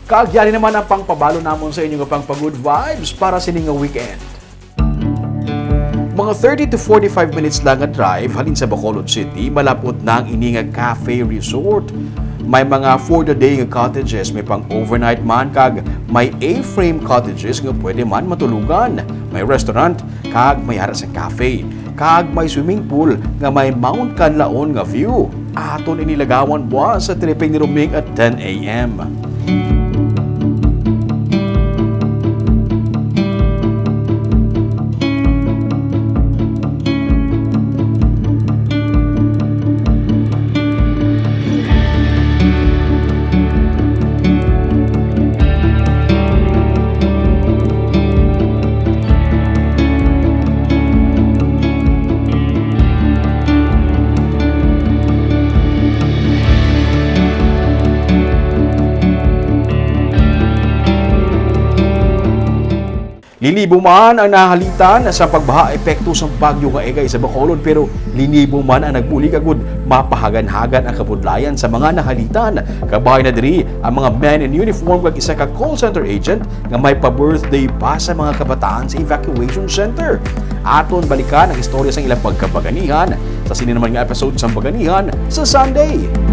Kagyari naman ang pangpabalo namon sa inyo nga pang good vibes para sa inyong weekend. Mga 30 to 45 minutes lang nga drive halin sa Bacolod City, malapot na ang ininga cafe resort. May mga for the day nga cottages, may pang overnight man kag may A-frame cottages nga pwede man matulugan. May restaurant kag may haras sa cafe. Kag may swimming pool nga may Mount Canlaon nga view. Aton inilagawan buwas sa tripping ni Ruming at 10 a.m. Linibo man ang nahalitan sa pagbaha epekto sa bagyo nga egay sa Bacolod, pero linibo man ang nagbulig agud mapahagan-hagan ang kabudlayan sa mga nahalitan. Kabay na diri ang mga men in uniform kag isa ka call center agent nga may pa-birthday pa sa mga kabataan sa evacuation center. Aton balikan ang istorya sa ilang pagkabaganihan sa sini naman nga episode sa Baganihan sa Sunday.